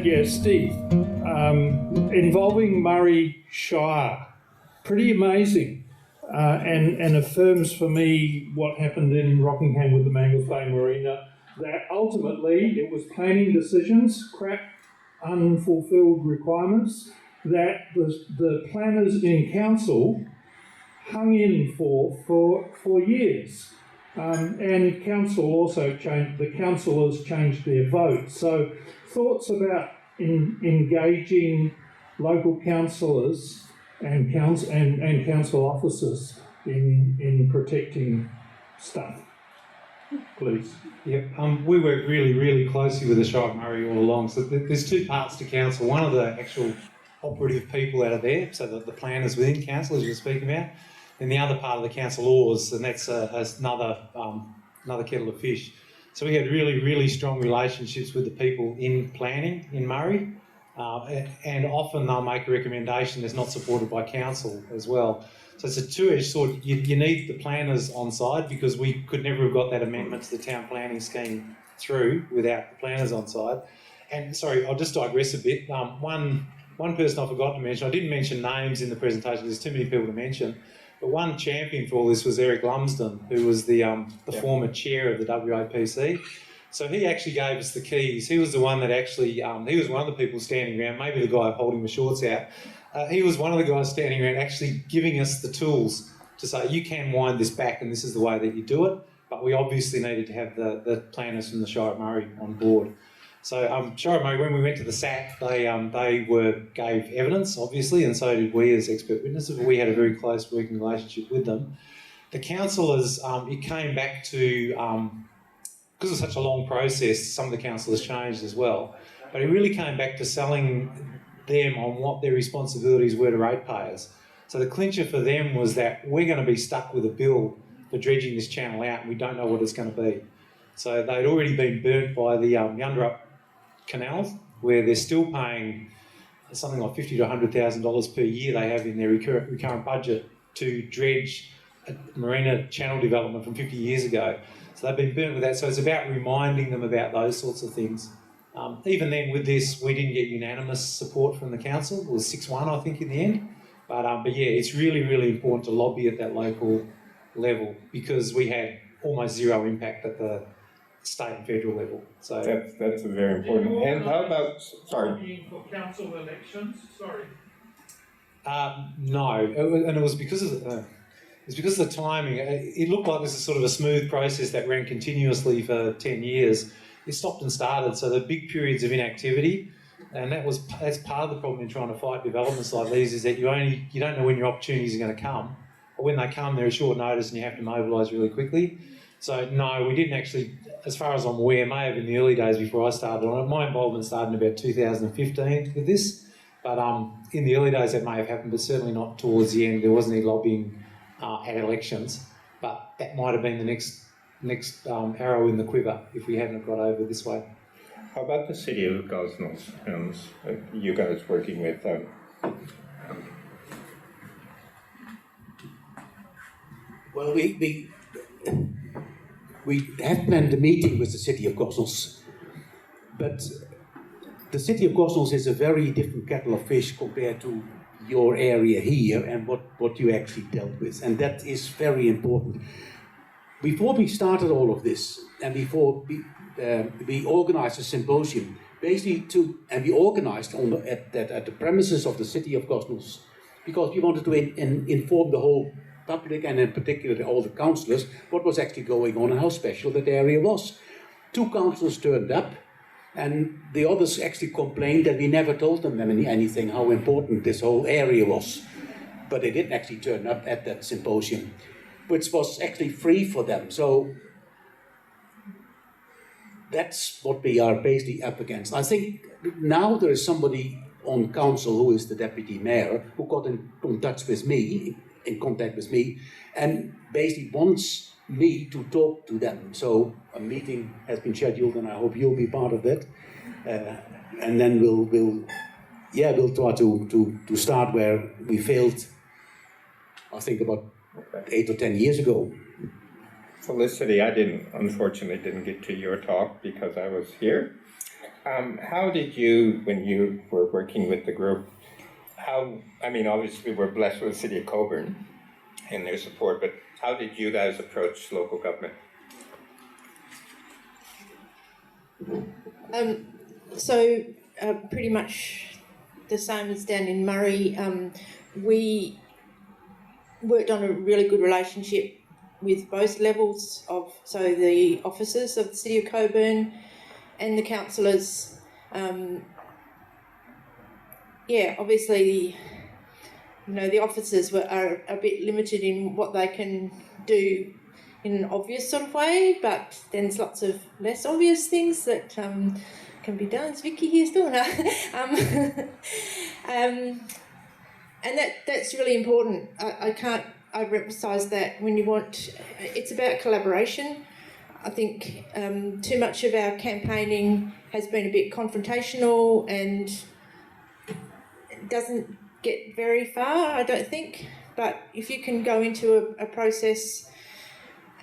Yeah, Steve. Involving Murray Shire, pretty amazing, and affirms for me what happened in Rockingham with the Manglefay Marina, that ultimately it was planning decisions, crap, unfulfilled requirements, that the planners in council hung in for years. And council also changed, the councillors changed their vote. So thoughts about engaging local councillors and council officers in protecting stuff, please. Yep, we work really closely with the Shire of Murray all along. So there's two parts to council. One of the actual operative people out of there, so the planners within council, as you were speaking about, and the other part of the councillors, and that's another kettle of fish. So we had really strong relationships with the people in planning in Murray, and often they'll make a recommendation that's not supported by council as well. So it's a two-edged sword. You need the planners on side, because we could never have got that amendment to the town planning scheme through without the planners on side. And sorry, I'll just digress a bit. One person I forgot to mention, I didn't mention names in the presentation, there's too many people to mention, but one champion for all this was Eric Lumsden, who was the former chair of the WAPC. So he actually gave us the keys. He was the one that actually, he was one of the people standing around, maybe the guy holding the shorts out. He was one of the guys standing around actually giving us the tools to say, you can wind this back and this is the way that you do it. But we obviously needed to have the planners from the Shire of Murray on board. So Shire of Murray, when we went to the SAT, they gave evidence, obviously, and so did we as expert witnesses. We had a very close working relationship with them. The councillors, it came back to, because it's such a long process, some of the councillors changed as well, but it really came back to selling them on what their responsibilities were to ratepayers. So the clincher for them was that we're going to be stuck with a bill for dredging this channel out and we don't know what it's going to be. So they'd already been burnt by the Yunderup canals, where they're still paying something like $50,000 to $100,000 per year they have in their recurrent budget to dredge a marina channel development from 50 years ago. So they've been burnt with that. So it's about reminding them about those sorts of things. Even then, with this, we didn't get unanimous support from the council. It was 6-1, I think, in the end. But yeah, it's really important to lobby at that local level, because we had almost zero impact at the state and federal level. So that's very important. And how about, sorry, for council elections? Sorry. No, and it was because of the timing. It looked like this is sort of a smooth process that ran continuously for 10 years. It stopped and started, so the big periods of inactivity, and that's part of the problem in trying to fight developments like these, is that you don't know when your opportunities are going to come, or when they come, they're at short notice and you have to mobilise really quickly. So no, we didn't actually, as far as I'm aware, may have in the early days before I started on it. My involvement started in about 2015 with this, but in the early days that may have happened, but certainly not towards the end. There wasn't any lobbying at elections, but that might have been the next arrow in the quiver if we hadn't got over this way. How about the city of Gosnells and you guys working with them? Well, we have planned a meeting with the city of Gosnells, but the city of Gosnells is a very different kettle of fish compared to your area here and what you actually dealt with, and that is very important. Before we started all of this, and before we organised a symposium, and we organised at the premises of the city of Gosnells, because we wanted to inform the whole public, and in particular all the councillors, what was actually going on and how special that area was. 2 councillors turned up, and the others actually complained that we never told them anything, how important this whole area was. But they didn't actually turn up at that symposium, which was actually free for them. So that's what we are basically up against. I think now there is somebody on council who is the deputy mayor who got in contact with me, and basically wants me to talk to them. So a meeting has been scheduled, and I hope you'll be part of that. And then we'll try to start where we failed, I think about 8 or 10 years ago. Felicity, I unfortunately didn't get to your talk because I was here. How did you, when you were working with the group, obviously we're blessed with the City of Coburn and their support, but how did you guys approach local government? Pretty much the same as down in Murray. We worked on a really good relationship with both levels so the officers of the City of Coburn and the councillors. Obviously, the officers are a bit limited in what they can do in an obvious sort of way, but then there's lots of less obvious things that can be done. Is Vicky here still? No. And that's really important. I can't overemphasise that when you want. It's about collaboration. I think too much of our campaigning has been a bit confrontational and doesn't get very far, I don't think. But if you can go into a process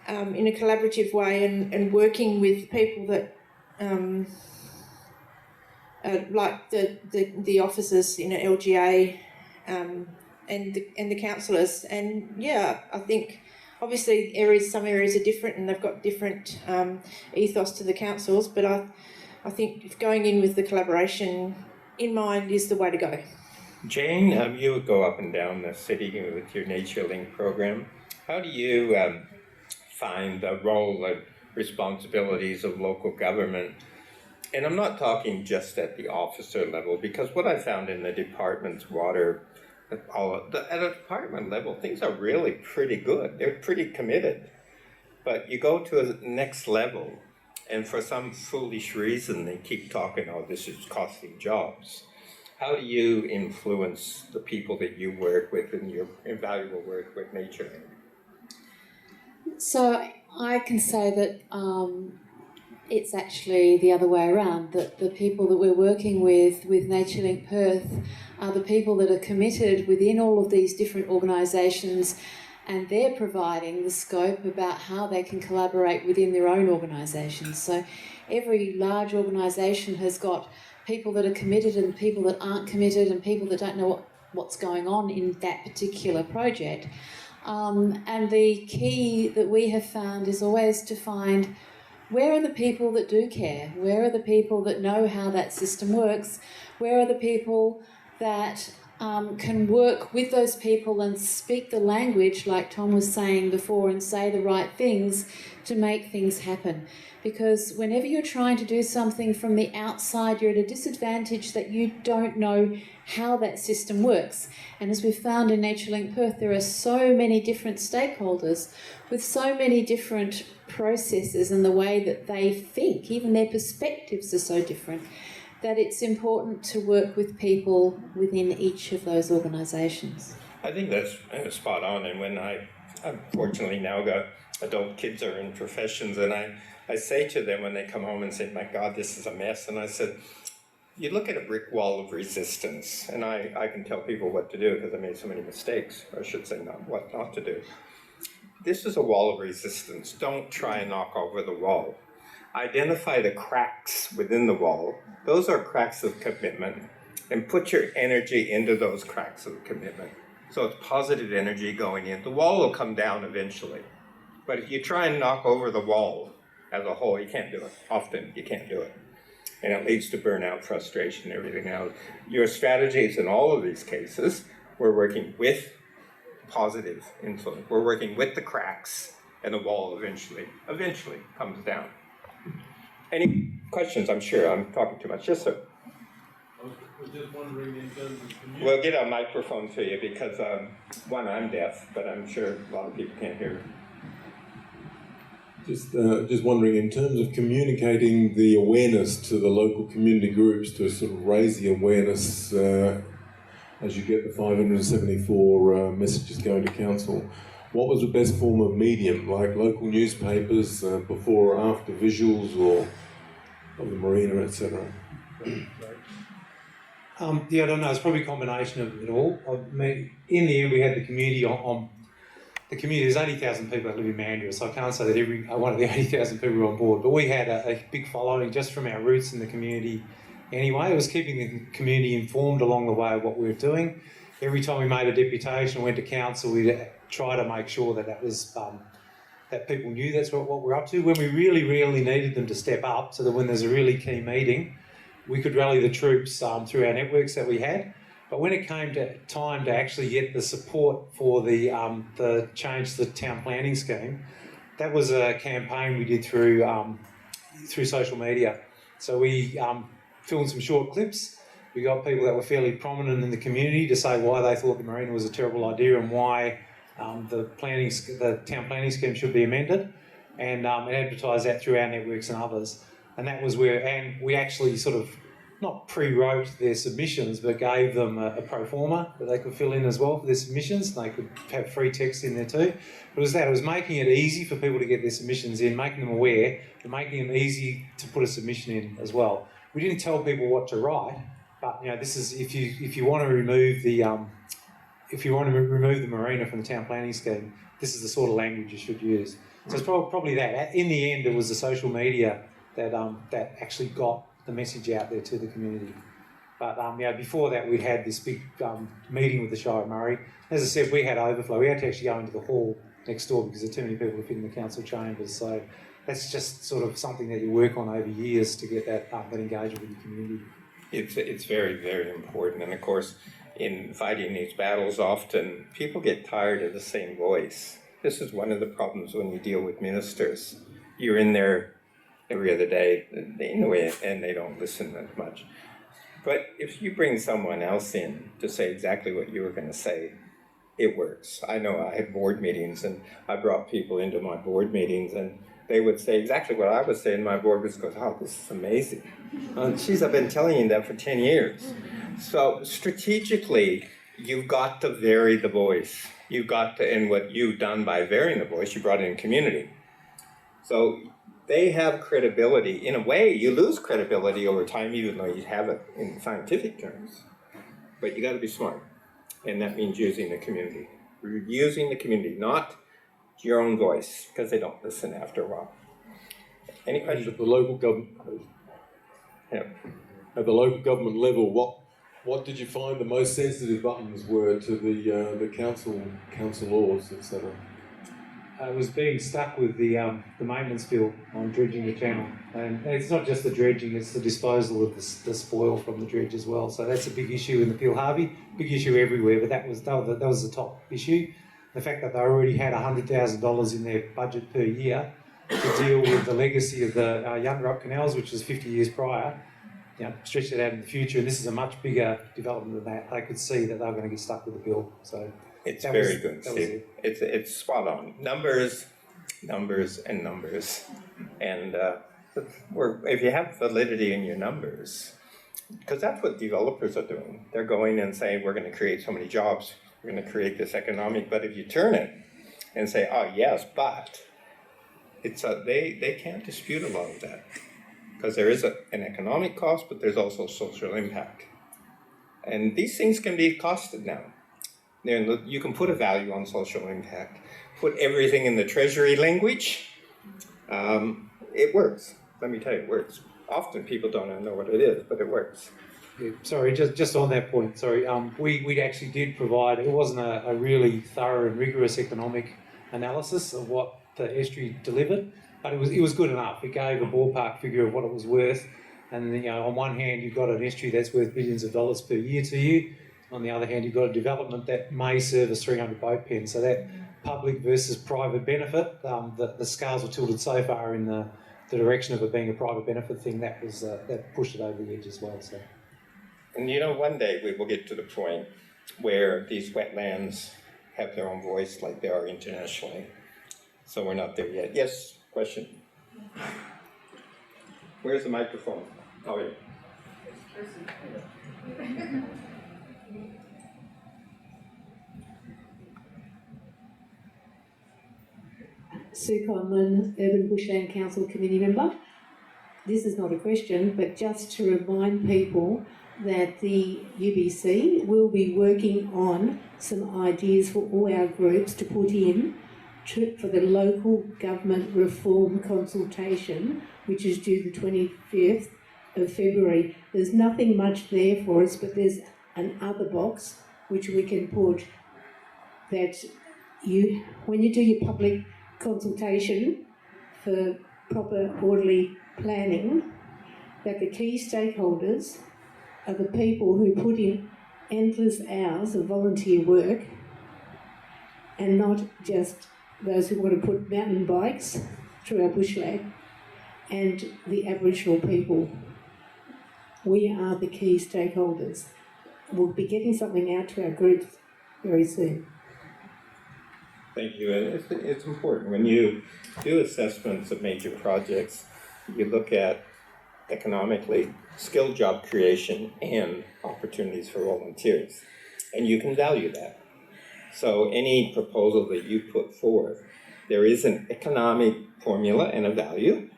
in a collaborative way and working with people that like the officers in an LGA and the councillors, and I think obviously some areas are different and they've got different ethos to the councils, but I think going in with the collaboration in mind is the way to go. Jane, you would go up and down the city with your Nature Link program. How do you find the role and responsibilities of local government? And I'm not talking just at the officer level, because what I found in the department's at a department level, things are really pretty good. They're pretty committed. But you go to the next level, and for some foolish reason, they keep talking, oh, this is costing jobs. How do you influence the people that you work with in your invaluable work with nature? So I can say that it's actually the other way around, that the people that we're working with NatureLink Perth are the people that are committed within all of these different organisations, and they're providing the scope about how they can collaborate within their own organisations. So every large organisation has got people that are committed and people that aren't committed and people that don't know what's going on in that particular project. And the key that we have found is always to find where are the people that do care, where are the people that know how that system works, where are the people that can work with those people and speak the language, like Tom was saying before, and say the right things to make things happen. Because whenever you're trying to do something from the outside, you're at a disadvantage that you don't know how that system works. And as we've found in NatureLink Perth, there are so many different stakeholders with so many different processes and the way that they think, even their perspectives are so different, that it's important to work with people within each of those organisations. I think that's spot on. And when I unfortunately now got adult kids are in professions, and I say to them when they come home and say, my God, this is a mess. And I said, you look at a brick wall of resistance, and I can tell people what to do because I made so many mistakes, or I should say what not to do. This is a wall of resistance. Don't try and knock over the wall. Identify the cracks within the wall. Those are cracks of commitment, and put your energy into those cracks of commitment. So it's positive energy going in. The wall will come down eventually. But if you try and knock over the wall as a whole, you can't do it. Often you can't do it. And it leads to burnout, frustration, everything else. Your strategies in all of these cases, we're working with positive influence. We're working with the cracks, and the wall eventually comes down. Any questions? I'm sure I'm talking too much. Yes, sir. I was just wondering in terms of community. We'll get a microphone for you because, one, I'm deaf, but I'm sure a lot of people can't hear. Just wondering, in terms of communicating the awareness to the local community groups to sort of raise the awareness as you get the 574 messages going to council, what was the best form of medium, like local newspapers, before or after visuals, or of the marina, etc.? I don't know, it's probably a combination of it all. In the end, we had the community on the community, there's 80,000 people that live in Mandurah, so I can't say that every one of the 80,000 people are on board, but we had a big following just from our roots in the community anyway. It was keeping the community informed along the way of what we were doing. Every time we made a deputation, went to council, we'd try to make sure that that was that people knew that's what we're up to. When we really needed them to step up, so that when there's a really key meeting, we could rally the troops through our networks that we had. But when it came to time to actually get the support for the change to the town planning scheme, that was a campaign we did through social media. So we filmed some short clips. We got people that were fairly prominent in the community to say why they thought the marina was a terrible idea and why the town planning scheme should be amended, and advertised that through our networks and others. And that was where, and we actually sort of not pre-wrote their submissions, but gave them a pro forma that they could fill in as well for their submissions. They could have free text in there too. It was making it easy for people to get their submissions in, making them aware, and making them easy to put a submission in as well. We didn't tell people what to write, but this is if you want to remove the marina from the town planning scheme, this is the sort of language you should use. So it's probably that. In the end, it was the social media that actually got the message out there to the community. But before that, we'd had this big meeting with the Shire of Murray. As I said, we had overflow. We had to actually go into the hall next door because there were too many people to fit in the council chambers. So that's just sort of something that you work on over years to get that engagement with the community. It's very important, and of course, in fighting these battles, often people get tired of the same voice. This is one of the problems when you deal with ministers. You're in there every other day, they know it, and they don't listen as much. But if you bring someone else in to say exactly what you were going to say, it works. I know I had board meetings, and I brought people into my board meetings, and they would say exactly what I was saying. My board was going, oh, this is amazing. Geez, I've been telling you that for 10 years. So strategically, you've got to vary the voice. You've got to, and what you've done by varying the voice, you brought in community. So they have credibility. In a way, you lose credibility over time, even though you have it in scientific terms. But you got to be smart, and that means using the community. Using the community, not your own voice, because they don't listen after a while. Any questions? At the local government, at the local government level, what did you find the most sensitive buttons were to the council laws, etc.? It was being stuck with the maintenance bill on dredging the channel, and it's not just the dredging; it's the disposal of the spoil from the dredge as well. So that's a big issue in the Peel Harvey, big issue everywhere. But that was the top issue. The fact that they already had $100,000 in their budget per year to deal with the legacy of the Yungarup canals, which was 50 years prior. Stretch it out in the future, and this is a much bigger development than that. They could see that they were going to get stuck with the bill. So. It's very good, Steve. It's spot on. Numbers, and numbers. And if you have validity in your numbers, because that's what developers are doing. They're going and saying, we're going to create so many jobs, we're going to create this economic, but if you turn it and say, oh yes, but, they can't dispute a lot of that. Because there is an economic cost, but there's also social impact. And these things can be costed now. You can put a value on social impact. Put everything in the treasury language. It works. Let me tell you, it works. Often people don't know what it is, but it works. Yeah, sorry, just on that point. Sorry, we actually did provide. It wasn't a really thorough and rigorous economic analysis of what the estuary delivered, but it was good enough. It gave a ballpark figure of what it was worth. And on one hand, you've got an estuary that's worth billions of dollars per year to you. On the other hand, you've got a development that may service 300 boat pens. So that public versus private benefit, the scales were tilted so far in the direction of it being a private benefit thing, that pushed it over the edge as well. So. And one day we will get to the point where these wetlands have their own voice like they are internationally. So we're not there yet. Yes, question? Where's the microphone? Oh, yeah. Sue Conlon, Urban Bushland Council Committee member. This is not a question, but just to remind people that the UBC will be working on some ideas for all our groups to put in for the local government reform consultation, which is due the 25th of February. There's nothing much there for us, but there's an other box which we can put that when you do your public consultation for proper orderly planning, that the key stakeholders are the people who put in endless hours of volunteer work, and not just those who want to put mountain bikes through our bushland, and the Aboriginal people. We are the key stakeholders. We'll be getting something out to our groups very soon. Thank you. And it's important when you do assessments of major projects, you look at economically skill job creation and opportunities for volunteers, and you can value that. So any proposal that you put forth, there is an economic formula and a value,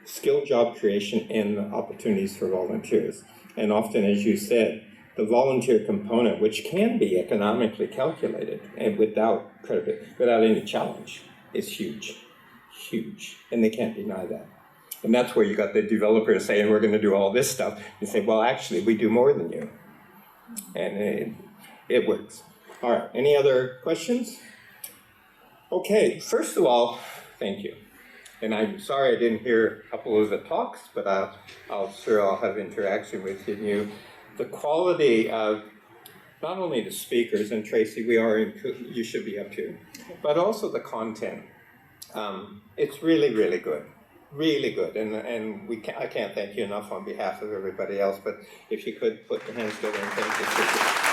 skill job creation and opportunities for volunteers. And often, as you said, the volunteer component, which can be economically calculated and without any challenge, is huge, huge, and they can't deny that. And that's where you got the developers saying, we're going to do all this stuff. You say, well, actually, we do more than you. And it works. All right, any other questions? Okay, first of all, thank you. And I'm sorry I didn't hear a couple of the talks, but I'll have interaction with you. The quality of not only the speakers, and Tracy, you should be up here, but also the content. It's really, really good. Really good, and I can't thank you enough on behalf of everybody else, but if you could put your hands together and thank you.